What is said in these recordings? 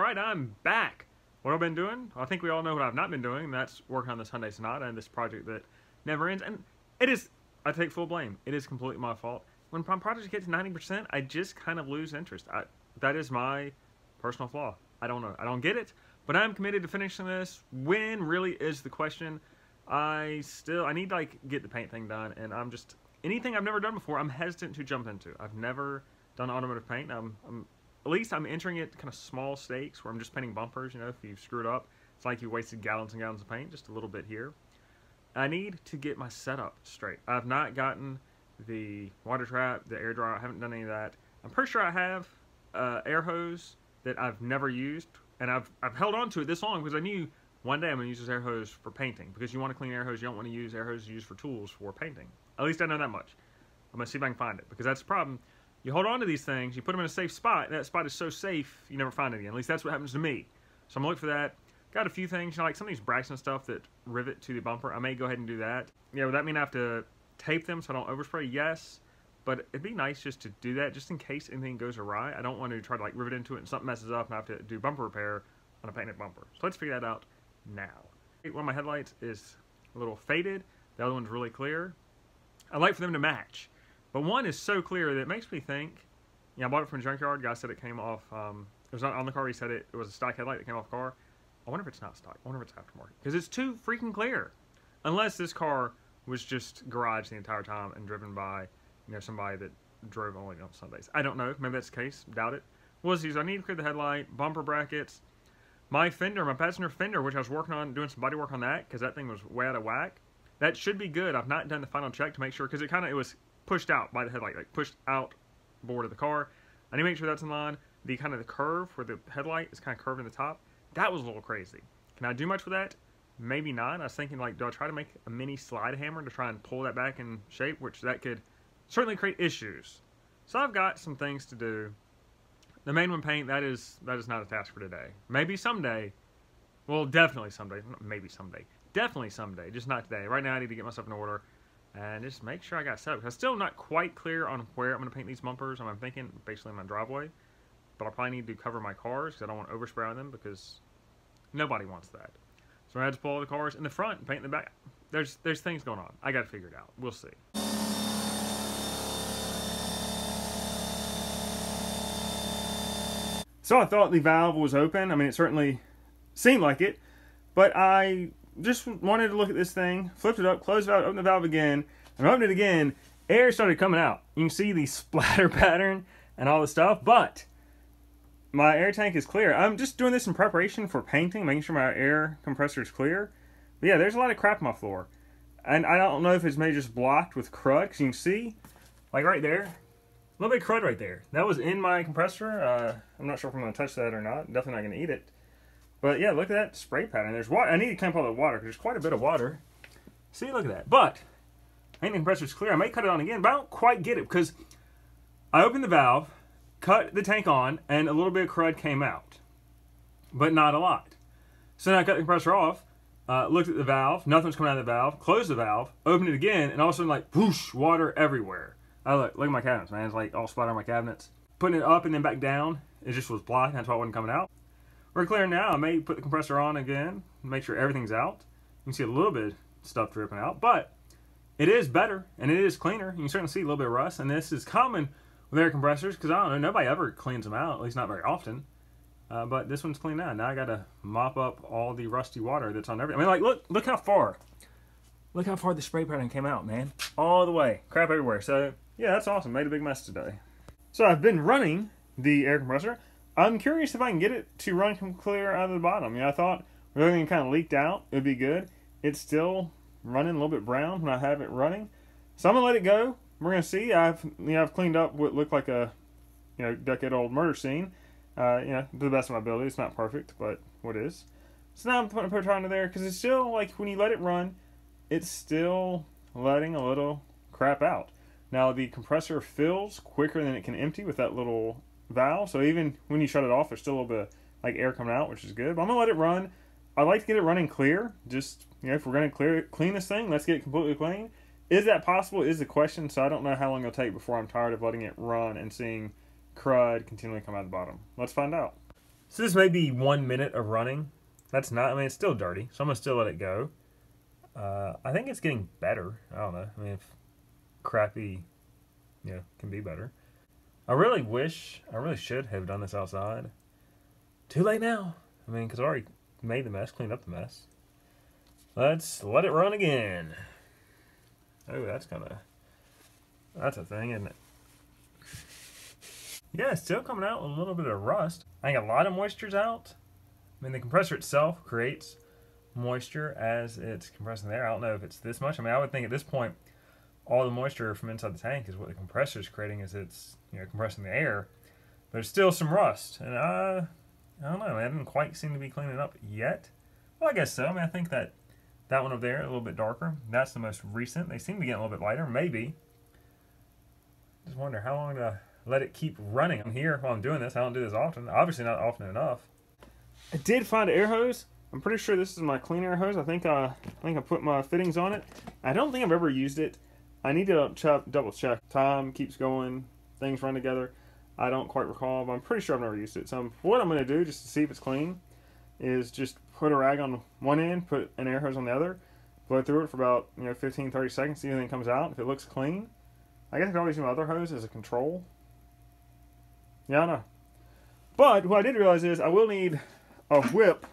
Alright, I'm back. What I've been doing? I think we all know what I've not been doing, and that's working on this Hyundai Sonata and this project that never ends. And it is, I take full blame. It is completely my fault. When my project gets 90%, I just kind of lose interest. That is my personal flaw. I don't know. I don't get it, but I'm committed to finishing this. When really is the question. I need to like get the paint thing done, and I'm just, anything I've never done before, I'm hesitant to jump into. I've never done automotive paint. At least I'm entering it kind of small stakes where I'm just painting bumpers. You know, if you screw it up, it's like you wasted gallons and gallons of paint, just a little bit here. I need to get my setup straight. I've not gotten the water trap, the air dryer. I haven't done any of that. I'm pretty sure I have air hose that I've never used, and I've held on to it this long because I knew one day I'm going to use this air hose for painting, because you want to clean air hose, you don't want to use air hose used for tools for painting. At least I know that much. I'm going to see if I can find it, because that's the problem. You hold on to these things, you put them in a safe spot, and that spot is so safe, you never find it again. At least that's what happens to me. So I'm going to look for that. Got a few things, you know, like some of these brackets and stuff that rivet to the bumper. I may go ahead and do that. Yeah, would that mean I have to tape them so I don't overspray? Yes. But it'd be nice just to do that, just in case anything goes awry. I don't want to try to like rivet into it and something messes up and I have to do bumper repair on a painted bumper. So let's figure that out now. One of my headlights is a little faded. The other one's really clear. I like for them to match. But one is so clear that it makes me think, yeah, I bought it from a junkyard. Guy said it came off, it was not on the car. He said it was a stock headlight that came off the car. I wonder if it's not stock. I wonder if it's aftermarket. Because it's too freaking clear. Unless this car was just garaged the entire time and driven by, you know, somebody that drove only on Sundays. I don't know. Maybe that's the case. Doubt it. We'll see. So I need to clear the headlight, bumper brackets, my fender, my passenger fender, which I was working on, doing some body work on that because that thing was way out of whack. That should be good. I've not done the final check to make sure, because it was pushed out by the headlight, like pushed out board of the car. I need to make sure that's in line. The curve where the headlight is kind of curved in the top, that was a little crazy. Can I do much with that? Maybe not. I was thinking, like, do I try to make a mini slide hammer to try and pull that back in shape, which that could certainly create issues. So I've got some things to do. The main one, paint, that is not a task for today. Maybe someday. Well, definitely someday. Maybe someday. Definitely someday. Just not today. Right now I need to get myself in order and just make sure I got set up. I'm still not quite clear on where I'm going to paint these bumpers. I'm thinking basically in my driveway. But I'll probably need to cover my cars because I don't want to overspray on them, because nobody wants that. So I had to pull all the cars in the front and paint in the back. There's things going on. I got to figure it out. We'll see. So I thought the valve was open. I mean, it certainly seemed like it. But I just wanted to look at this thing, flipped it up, closed the valve, opened the valve again, and opened it again. Air started coming out. You can see the splatter pattern and all the stuff, but my air tank is clear. I'm just doing this in preparation for painting, making sure my air compressor is clear. But yeah, there's a lot of crap on my floor. And I don't know if it's maybe just blocked with crud, because you can see, like right there, a little bit of crud right there. That was in my compressor. I'm not sure if I'm going to touch that or not. Definitely not going to eat it. But yeah, look at that spray pattern. There's water. I need to clean up all the water, because there's quite a bit of water. See, look at that. But I think the compressor's clear. I may cut it on again, but I don't quite get it, because I opened the valve, cut the tank on, and a little bit of crud came out, but not a lot. So then I cut the compressor off, looked at the valve, nothing's coming out of the valve, closed the valve, opened it again, and all of a sudden, like, whoosh, water everywhere. I look at my cabinets, man. It's like all splattered on my cabinets. Putting it up and then back down, it just was blocked. That's why it wasn't coming out. We're clear now. I may put the compressor on again, make sure everything's out. You can see a little bit of stuff dripping out, but it is better, and it is cleaner. You can certainly see a little bit of rust, and this is common with air compressors, because I don't know, nobody ever cleans them out, at least not very often. But this one's clean now. Now I gotta mop up all the rusty water that's on everything. I mean, like, look how far. Look how far the spray pattern came out, man. All the way. Crap everywhere. So, yeah, that's awesome. Made a big mess today. So I've been running the air compressor. I'm curious if I can get it to run clear out of the bottom. You know, I thought if everything kind of leaked out, it would be good. It's still running a little bit brown when I have it running. So I'm gonna let it go. We're gonna see. I've cleaned up what looked like a decade-old murder scene. To the best of my ability. It's not perfect, but what is. So now I'm putting a pressure under there, because it's still, like, when you let it run, it's still letting a little crap out. Now the compressor fills quicker than it can empty with that little valve. So even when you shut it off, there's still a little bit of, like, air coming out, which is good. But I'm gonna let it run. I like to get it running clear. Just, if we're gonna clean this thing, let's get it completely clean. Is that possible is the question, so I don't know how long it'll take before I'm tired of letting it run and seeing crud continually come out the bottom. Let's find out. So this may be 1 minute of running. That's not, I mean, it's still dirty, so I'm going to still let it go. I think it's getting better. I don't know. I mean, if crappy, can be better. I really should have done this outside. Too late now. I mean, because I already made the mess, cleaned up the mess. Let's let it run again. Oh, that's a thing, isn't it? Yeah, it's still coming out with a little bit of rust. I think a lot of moisture's out. I mean, the compressor itself creates moisture as it's compressing the air. I don't know if it's this much. I mean, I would think at this point, all the moisture from inside the tank is what the compressor is creating as it's compressing the air. But there's still some rust, and I don't know. I haven't quite seemed to be cleaning up yet. Well, I guess so. I mean, I think that one over there, a little bit darker, that's the most recent. They seem to be getting a little bit lighter, maybe. Just wonder how long to let it keep running. I'm here while I'm doing this. I don't do this often. Obviously not often enough. I did find an air hose. I'm pretty sure this is my clean air hose. I think I put my fittings on it. I don't think I've ever used it. I need to double check. Time keeps going. Things run together. I don't quite recall, but I'm pretty sure I've never used it. So what I'm going to do, just to see if it's clean, is just put a rag on one end, put an air hose on the other, blow through it for about 15-30 seconds, see if anything comes out. If it looks clean, I guess I could always use my other hose as a control. Yeah, I know. But what I did realize is I will need a whip.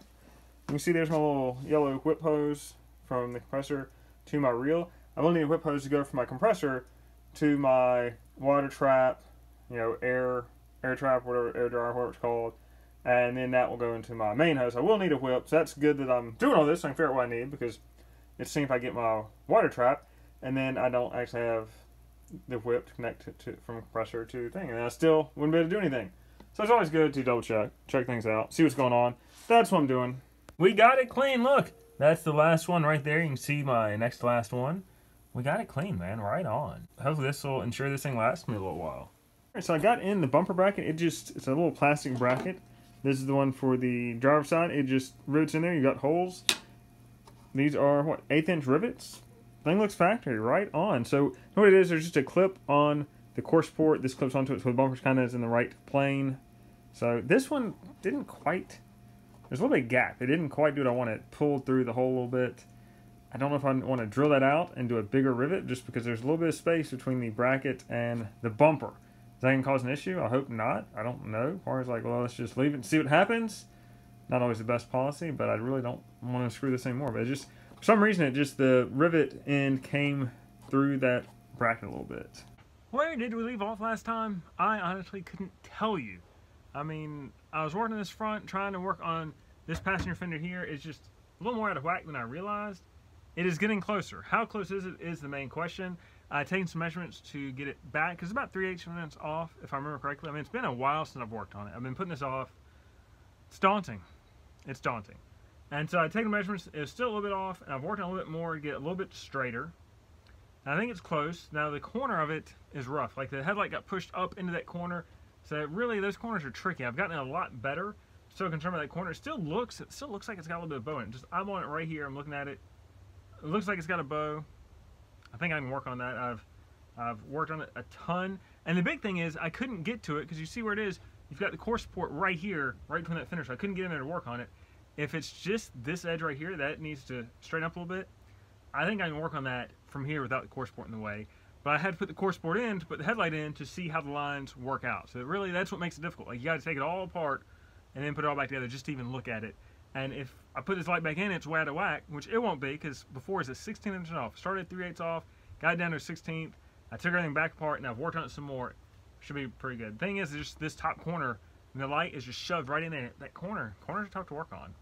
You can see there's my little yellow whip hose from the compressor to my reel. I will need a whip hose to go from my compressor to my water trap, air trap, whatever, air dryer, whatever it's called. And then that will go into my main hose. I will need a whip, so that's good that I'm doing all this so I can figure out what I need, because it's seeing if I get my water trap, and then I don't actually have the whip to connect it to from compressor to thing, and I still wouldn't be able to do anything. So it's always good to double check things out, see what's going on. That's what I'm doing. We got it clean. Look, that's the last one right there. You can see my next to last one. We got it clean, man. Right on. Hopefully this will ensure this thing lasts me a little while. All right, so I got in the bumper bracket. It's a little plastic bracket. This is the one for the driver's side. It just rivets in there. You got holes. These are, what, 1/8 inch rivets? Thing looks factory, right on. So what it is, there's just a clip on the core support. This clips onto it so the bumper's kind of is in the right plane. So this one didn't quite, there's a little bit of gap. It didn't quite do what I wanted. It pulled through the hole a little bit. I don't know if I want to drill that out and do a bigger rivet, just because there's a little bit of space between the bracket and the bumper. Is that going to cause an issue? I hope not. I don't know. Or it's like, well, let's just leave it and see what happens. Not always the best policy, but I really don't want to screw this anymore. But it just, for some reason, the rivet end came through that bracket a little bit. Where did we leave off last time? I honestly couldn't tell you. I mean, I was working this front, trying to work on this passenger fender here. It's just a little more out of whack than I realized. It is getting closer. How close is it is the main question. I've taken some measurements to get it back, because it's about 3/8 minutes off, if I remember correctly. I mean, it's been a while since I've worked on it. I've been putting this off. It's daunting. It's daunting. And so I've taken measurements. It's still a little bit off, and I've worked on a little bit more to get it a little bit straighter. And I think it's close. Now, the corner of it is rough. Like, the headlight got pushed up into that corner. So really, those corners are tricky. I've gotten it a lot better. So concerned about that corner. It still looks like it's got a little bit of bow in it. Just I'm on it right here. I'm looking at it. It looks like it's got a bow. I think I can work on that. I've worked on it a ton. And the big thing is I couldn't get to it, because you see where it is. You've got the core support right here, right between that fender. So I couldn't get in there to work on it. If it's just this edge right here, that needs to straighten up a little bit. I think I can work on that from here without the core support in the way. But I had to put the core support in to put the headlight in to see how the lines work out. So really, that's what makes it difficult. Like, you got to take it all apart and then put it all back together just to even look at it. And if I put this light back in, it's way out of whack, which it won't be, because before it's a 16 inch off. Started at 3/8 off, got it down to a 16th. I took everything back apart, and I've worked on it some more. Should be pretty good. The thing is, just this top corner, and the light is just shoved right in there. That corners are tough to work on.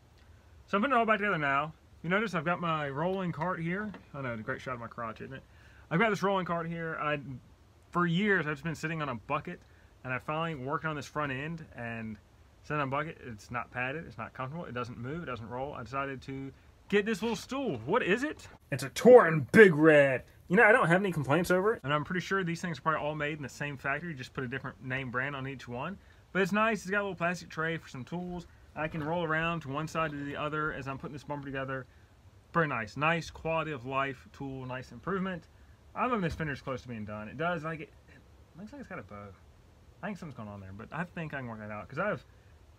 So I'm putting it all back together now. You notice I've got my rolling cart here. I know, it's a great shot of my crotch, isn't it? I've got this rolling cart here. For years, I've just been sitting on a bucket, and I finally worked on this front end, and sitting on a bucket, it's not padded, it's not comfortable, it doesn't move, it doesn't roll. I decided to get this little stool. What is it? It's a Torin Big Red. You know, I don't have any complaints over it, and I'm pretty sure these things are probably all made in the same factory, just put a different name brand on each one. But it's nice. It's got a little plastic tray for some tools. I can roll around to one side to the other as I'm putting this bumper together. Very nice. Nice quality of life tool, nice improvement. I love this fender's close to being done. It does, like, it looks like it's got a bow. I think something's going on there, but I think I can work that out, because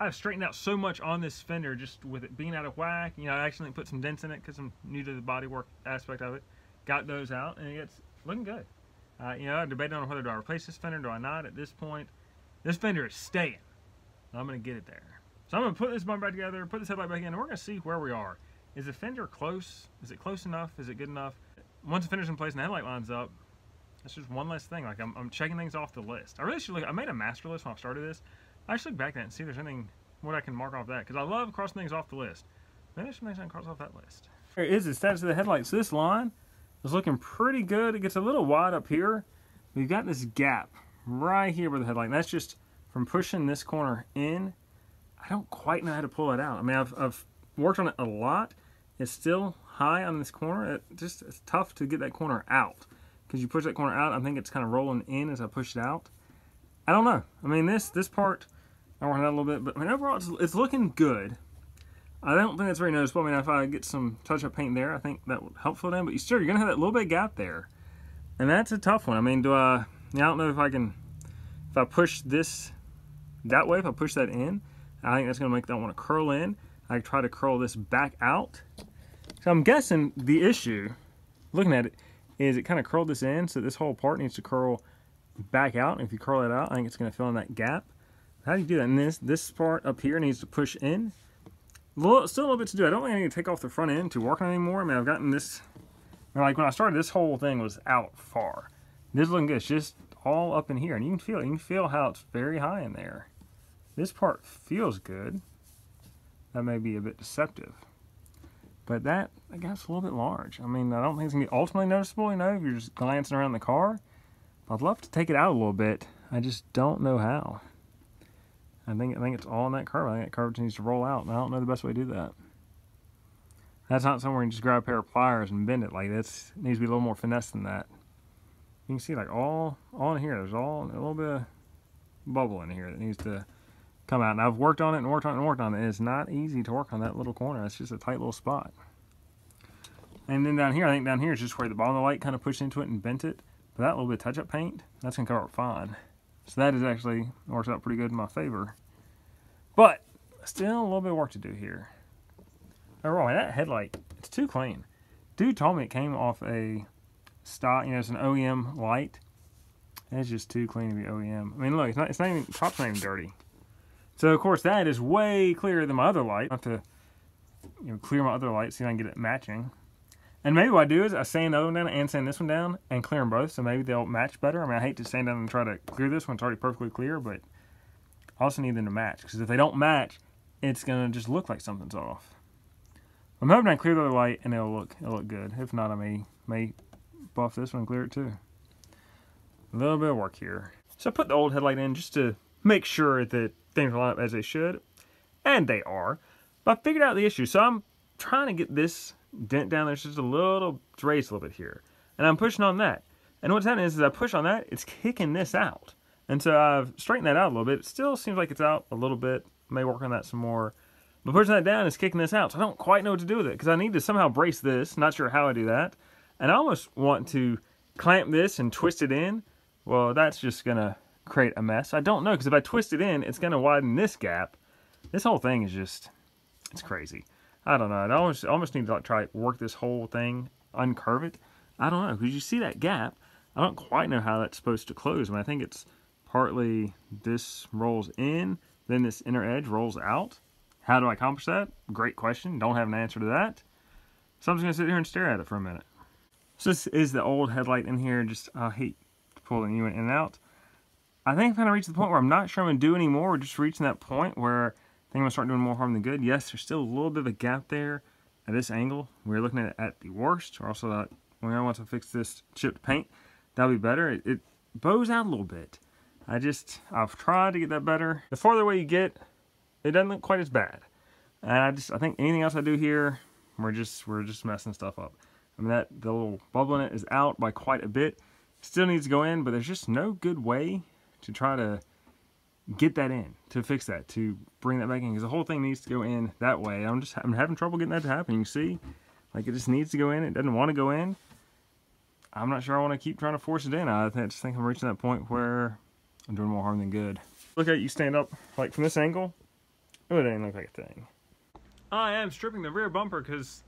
I've straightened out so much on this fender just with it being out of whack. You know, I accidentally put some dents in it because I'm new to the bodywork aspect of it. Got those out, and it's looking good. You know, I debated on whether do I replace this fender, do I not at this point. This fender is staying. I'm going to get it there. So I'm going to put this bumper back together, put this headlight back in, and we're going to see where we are. Is the fender close? Is it close enough? Is it good enough? Once the fender's in place and the headlight lines up, that's just one less thing. Like I'm checking things off the list. I really should look. I made a master list when I started this. I should look back at that and see if there's anything what I can mark off that, because I love crossing things off the list. Maybe there's some things I can cross off that list. Here is the status of the headlights. This line is looking pretty good. It gets a little wide up here. We've got this gap right here with the headlight, and that's just from pushing this corner in. I don't quite know how to pull it out. I mean, I've worked on it a lot. It's still high on this corner. It's tough to get that corner out, because you push that corner out, I think it's kind of rolling in as I push it out. I don't know. I mean, this part, I'm working on that a little bit, but I mean, overall, it's looking good. I don't think that's very noticeable. I mean, if I get some touch-up paint there, I think that would help fill it in, but you're going to have that little bit gap there. And that's a tough one. I mean, I don't know if I push this that way, if I push that in, I think that's going to make that one to curl in. I try to curl this back out. So I'm guessing the issue, looking at it, is it kind of curled this in, so this whole part needs to curl back out. And if you curl it out, I think it's going to fill in that gap. How do you do that? And this part up here needs to push in. Still a little bit to do. I don't think I need to take off the front end to work on it anymore. I mean, I've gotten this, like when I started, this whole thing was out far. This is looking good. It's just all up in here, and you can feel how it's very high in there. This part feels good. That may be a bit deceptive, but that gap's a little bit large. I mean, I don't think it's gonna be ultimately noticeable, you know, if you're just glancing around the car. I'd love to take it out a little bit. I just don't know how. I think it's all in that curve. I think that curve needs to roll out, and I don't know the best way to do that. That's not somewhere you can just grab a pair of pliers and bend it. Like this, it needs to be a little more finesse than that. You can see like all in here, there's all a little bit of bubble in here that needs to come out. And I've worked on it and worked on it and worked on it. It's not easy to work on that little corner. It's just a tight little spot. And then down here, I think down here is just where the bottom of the light kind of pushed into it and bent it. But that little bit of touch-up paint, that's going to cover it fine. So that is actually, works out pretty good in my favor. But still a little bit of work to do here. Overall, that headlight, it's too clean. Dude told me it came off a stock, you know, it's an OEM light. And it's just too clean to be OEM. I mean, look, it's not even, top's not even dirty. So of course that is way clearer than my other light. I have to, you know, clear my other light so I can get it matching. And maybe what I do is I sand the other one down and sand this one down and clear them both, so maybe they'll match better. I mean, I hate to sand down and try to clear this one. It's already perfectly clear, but I also need them to match, because if they don't match, it's gonna just look like something's off. I'm hoping I clear the other light and it'll look good. If not, I may buff this one and clear it too. A little bit of work here. So I put the old headlight in just to make sure that things line up as they should, and they are. But I figured out the issue, so I'm trying to get this dent down. There's just a little raised a little bit here, and I'm pushing on that. And what's happening is I push on that, it's kicking this out. And so I've straightened that out a little bit. It still seems like it's out a little bit. May work on that some more. But pushing that down is kicking this out, so I don't quite know what to do with it, because I need to somehow brace this. Not sure how I do that. And I almost want to clamp this and twist it in. Well, that's just gonna create a mess. I don't know, because if I twist it in, it's gonna widen this gap. This whole thing is just, it's crazy. I don't know. I almost need to like try to work this whole thing, uncurve it. I don't know, because you see that gap. I don't quite know how that's supposed to close. I mean, I think it's partly this rolls in, then this inner edge rolls out. How do I accomplish that? Great question. Don't have an answer to that. So I'm just gonna sit here and stare at it for a minute. So this is the old headlight in here. Just, I hate to pull the new one in and out. I think I've kind of reached the point where I'm not sure I'm going to do anymore. We're just reaching that point where I think I'm going to start doing more harm than good. Yes, there's still a little bit of a gap there at this angle. We're looking at it at the worst. We're also at, once I fix this chipped paint, that'll be better. It bows out a little bit. I've tried to get that better. The farther away you get, it doesn't look quite as bad. And I think anything else I do here, we're just messing stuff up. I mean, the little bubble in it is out by quite a bit. Still needs to go in, but there's just no good way to try to get that in, to fix that, to bring that back in, because the whole thing needs to go in that way. I'm having trouble getting that to happen. You can see, like, it just needs to go in. It doesn't want to go in. I'm not sure I want to keep trying to force it in. I just think I'm reaching that point where I'm doing more harm than good. Look at it, you stand up, like, from this angle, Oh, it didn't look like a thing. I am stripping the rear bumper because,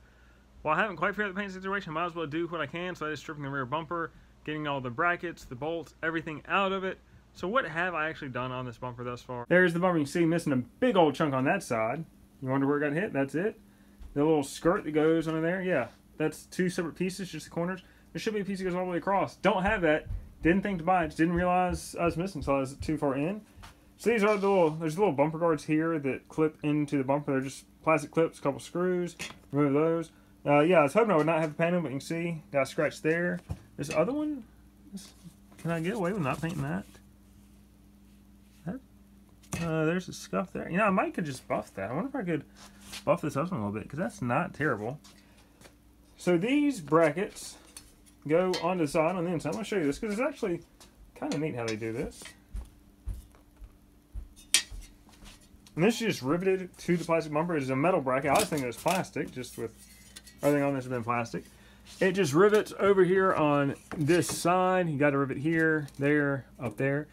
well, I haven't quite figured out the paint situation. I might as well do what I can. So I just stripping the rear bumper, getting all the brackets, the bolts, everything out of it. So what have I actually done on this bumper thus far? There's the bumper. You can see missing a big old chunk on that side. You wonder where it got hit? That's it. The little skirt that goes under there, yeah. That's two separate pieces, just the corners. There should be a piece that goes all the way across. Don't have that. Didn't think to buy it. Just didn't realize I was missing until I was too far in. So these are the there's little bumper guards here that clip into the bumper. They're just plastic clips, a couple screws. Remove those. Yeah, I was hoping I would not have to paint them, but you can see, got a scratch there. This other one, can I get away with not painting that? There's a scuff there. You know, I might could just buff that. I wonder if I could buff this up a little bit, because that's not terrible. So these brackets go on the side on the inside. I'm going to show you this, because it's actually kind of neat how they do this. And this is just riveted to the plastic bumper. It's a metal bracket. I always think it was plastic, just with everything on this has been plastic. It just rivets over here on this side. You got to rivet here, there, up there.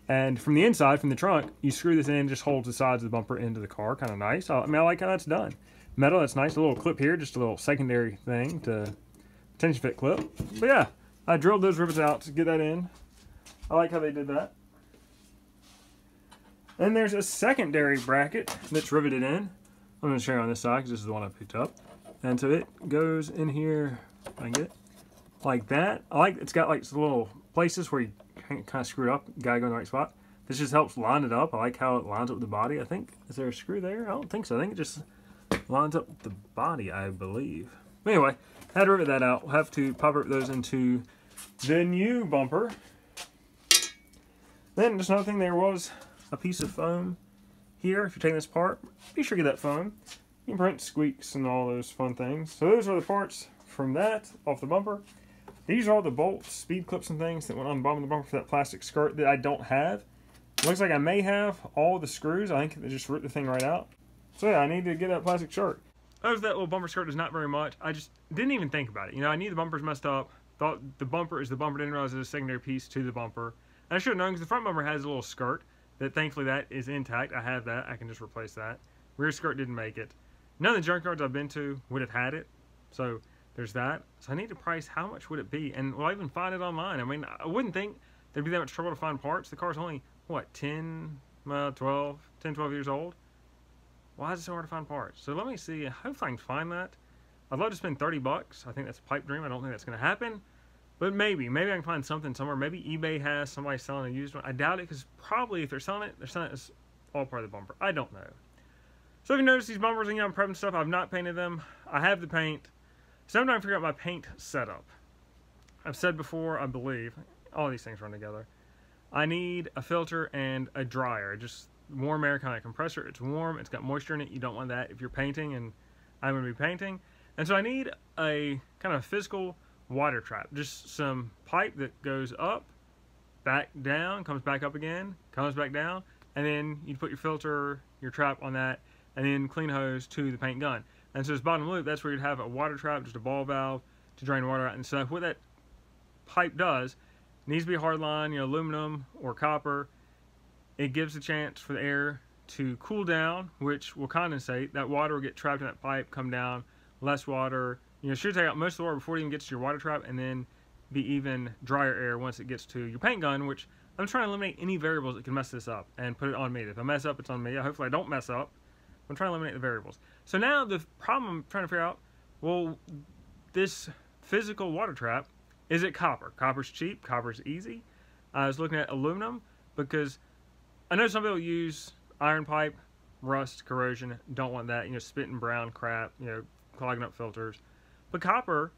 And from the inside, from the trunk, you screw this in, just holds the sides of the bumper into the car. Kind of nice. I mean, I like how that's done. Metal, that's nice. A little clip here, just a little secondary thing to tension fit clip. But yeah, I drilled those rivets out to get that in. I like how they did that. And there's a secondary bracket that's riveted in. I'm going to show you on this side because this is the one I picked up. And so it goes in here, if I can get it, like that. I like it's got like some little places where you kind of screw it up. You gotta go in the right spot. This just helps line it up. I like how it lines up with the body. I think, is there a screw there? I don't think so. I think it just lines up with the body, I believe. Anyway, had to rivet that out. We'll have to pop those into the new bumper. Then just another thing, there was a piece of foam here. If you're taking this apart, be sure to get that foam. You can prevent squeaks and all those fun things. So those are the parts from that off the bumper. These are the bolts, speed clips, and things that went on the bottom of the bumper for that plastic skirt that I don't have. It looks like I may have all the screws. I think they just ripped the thing right out. So yeah, I need to get that plastic shirt. That little bumper skirt is not very much. I just didn't even think about it. You know, I knew the bumper's messed up. Thought the bumper is the bumper. Didn't realize it was a secondary piece to the bumper. And I should have known because the front bumper has a little skirt that thankfully that is intact. I have that. I can just replace that. Rear skirt didn't make it. None of the junkyards I've been to would have had it. So there's that. So I need to price how much would it be, and will I even find it online? I mean, I wouldn't think there'd be that much trouble to find parts. The car's only, what, 10, 12 years old? Why is it so hard to find parts? So let me see. Hopefully I can find that. I'd love to spend 30 bucks. I think that's a pipe dream. I don't think that's going to happen. But maybe I can find something somewhere. Maybe eBay has somebody selling a used one. I doubt it, because probably if they're selling it as all part of the bumper. I don't know. So if you notice these bumpers, you know, I'm prepping stuff. I've not painted them. I have the paint. So I'm trying to figure out my paint setup. I've said before, I believe, all these things run together. I need a filter and a dryer. Just warm air, kind of compressor. It's warm. It's got moisture in it. You don't want that if you're painting, and I'm going to be painting. And so I need a kind of physical water trap. Just some pipe that goes up, back down, comes back up again, comes back down, and then you put your filter, your trap on that, and then clean hose to the paint gun. And so this bottom loop, that's where you'd have a water trap, just a ball valve to drain water out. And so what that pipe does, needs to be a hard line, you know, aluminum or copper. It gives a chance for the air to cool down, which will condensate. That water will get trapped in that pipe, come down, less water. You know, should take out most of the water before it even gets to your water trap, and then be even drier air once it gets to your paint gun, which I'm trying to eliminate any variables that can mess this up and put it on me. If I mess up, it's on me. Hopefully I don't mess up. I'm trying to eliminate the variables. So now the problem I'm trying to figure out, well, this physical water trap, is it copper? Copper's cheap, copper's easy. I was looking at aluminum because I know some people use iron pipe, rust, corrosion, don't want that, you know, spitting brown crap, you know, clogging up filters. But copper,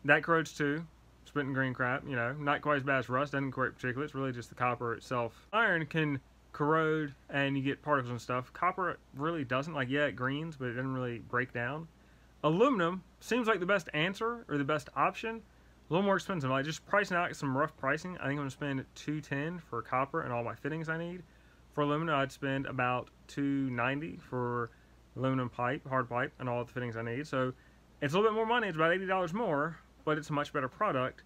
that corrodes too, spitting green crap, you know, not quite as bad as rust, doesn't corrode particularly, it's really just the copper itself. Iron can corrode and you get particles and stuff. Copper really doesn't. Like, yeah, it greens, but it doesn't really break down. Aluminum seems like the best answer, or the best option. A little more expensive. Like, just pricing out some rough pricing, I think I'm going to spend $210 for copper and all my fittings I need. For aluminum, I'd spend about $290 for aluminum pipe, hard pipe, and all the fittings I need. So it's a little bit more money. It's about $80 more, but it's a much better product.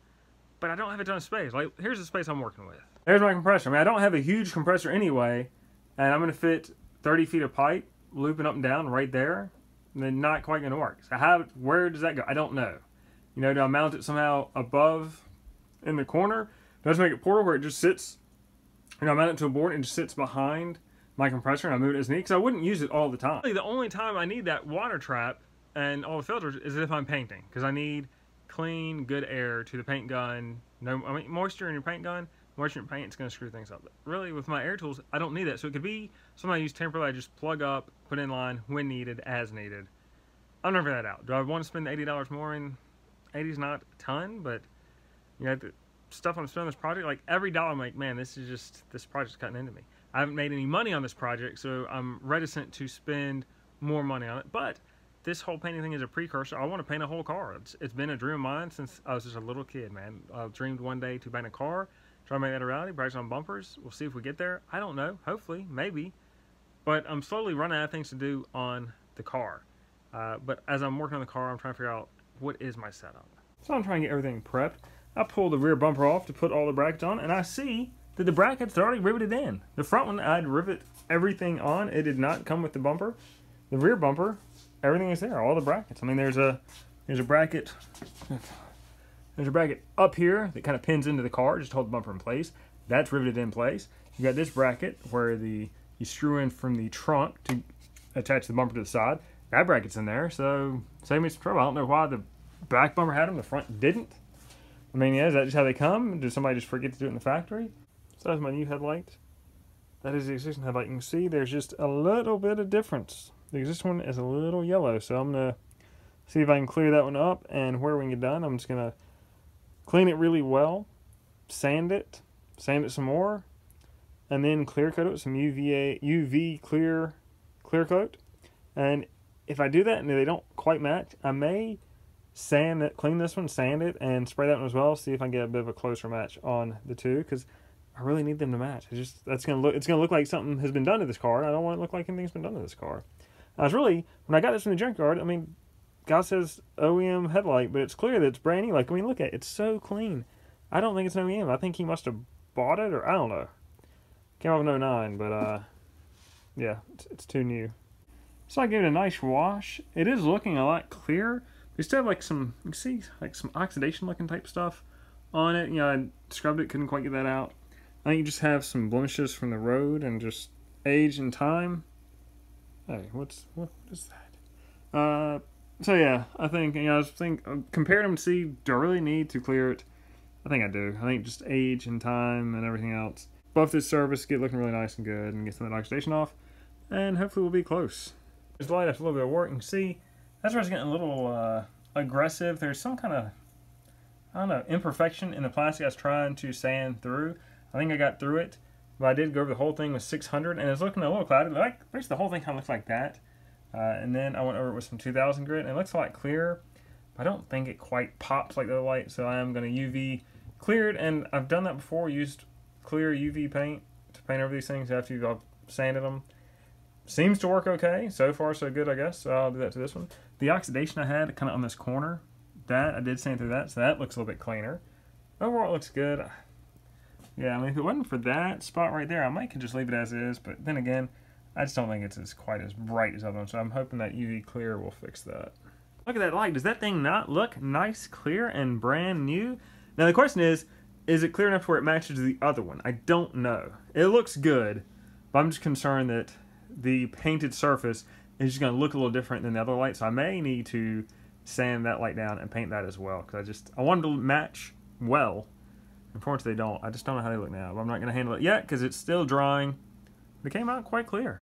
But I don't have a ton of space. Like, here's the space I'm working with. There's my compressor. I mean, I don't have a huge compressor anyway, and I'm going to fit 30 feet of pipe looping up and down right there, then not quite going to work. So where does that go? I don't know. You know, do I mount it somehow above in the corner? Does make it portable where it just sits, you know, I mount it to a board and it just sits behind my compressor and I move it as needed, because I wouldn't use it all the time. The only time I need that water trap and all the filters is if I'm painting, because I need clean, good air to the paint gun. No, I mean, moisture in your paint gun, moisture in paint, it's going to screw things up. But really, with my air tools, I don't need that. So it could be something I use temporarily. I just plug up, put in line when needed, as needed. I'll never figure that out. Do I want to spend $80 more? In 80's not a ton, but you know, the stuff I'm spending on this project, like every dollar I make, man, this project's cutting into me. I haven't made any money on this project, so I'm reticent to spend more money on it. But this whole painting thing is a precursor. I want to paint a whole car. It's been a dream of mine since I was just a little kid, man. I dreamed one day to paint a car, try to make that a reality, practice on bumpers. We'll see if we get there. I don't know. Hopefully, maybe. But I'm slowly running out of things to do on the car. But as I'm working on the car, I'm trying to figure out what is my setup. So I'm trying to get everything prepped. I pulled the rear bumper off to put all the brackets on, and I see that the brackets are already riveted in. The front one, I'd rivet everything on. It did not come with the bumper. The rear bumper, everything is there, all the brackets. I mean, there's a bracket. There's a bracket up here that kind of pins into the car just to hold the bumper in place. That's riveted in place. You got this bracket where you screw in from the trunk to attach the bumper to the side. That bracket's in there, so save me some trouble. I don't know why the back bumper had them, the front didn't. I mean, yeah, is that just how they come? Did somebody just forget to do it in the factory? So that's my new headlight. That is the existing headlight. You can see there's just a little bit of difference. The existing one is a little yellow, so I'm going to see if I can clear that one up, and where we can get done, I'm just going to clean it really well, sand it some more, and then clear coat it with some UV clear coat. And if I do that and they don't quite match, I may clean this one, sand it, and spray that one as well. See if I can get a bit of a closer match on the two, because I really need them to match. It's gonna look like something has been done to this car. I don't want it to look like anything's been done to this car. When I got this from the junkyard, I mean, God says OEM headlight, but it's clear that it's brand new. Like, I mean, look at it. It's so clean. I don't think it's an OEM. I think he must have bought it, or I don't know. Came out in 09, but yeah, it's too new. So I gave it a nice wash. It is looking a lot clearer. We still have like you can see like some oxidation looking type stuff on it. You know, I scrubbed it, couldn't quite get that out. I think you just have some blemishes from the road and just age and time. Hey, what is that? So yeah, I think, you know, compare them to see, do I really need to clear it? I think I do. I think just age and time and everything else. Buff this surface, get looking really nice and good, and get some of that oxidation off, and hopefully we'll be close. There's the light after a little bit of work. You can see that's where it's getting a little aggressive. There's some kind of, I don't know, imperfection in the plastic I was trying to sand through. I think I got through it, but I did go over the whole thing with 600, and it's looking a little cloudy. Like, basically the whole thing kind of looks like that. And then I went over it with some 2000 grit, and it looks a lot clearer, but I don't think it quite pops like the other light, so I am going to UV clear it, and I've done that before, used clear UV paint to paint over these things after you've sanded them. Seems to work okay. So far, so good, I guess. So I'll do that to this one. The oxidation I had kind of on this corner, that I did sand through that, so that looks a little bit cleaner. Overall, it looks good. Yeah, I mean, if it wasn't for that spot right there, I might could just leave it as is, but then again, I just don't think it's quite as bright as other ones, so I'm hoping that UV clear will fix that. Look at that light. Does that thing not look nice, clear, and brand new? Now, the question is it clear enough to where it matches the other one? I don't know. It looks good, but I'm just concerned that the painted surface is just going to look a little different than the other light, so I may need to sand that light down and paint that as well, because I want them to match well. Unfortunately, they don't. I just don't know how they look now, but I'm not going to handle it yet because it's still drying. They came out quite clear.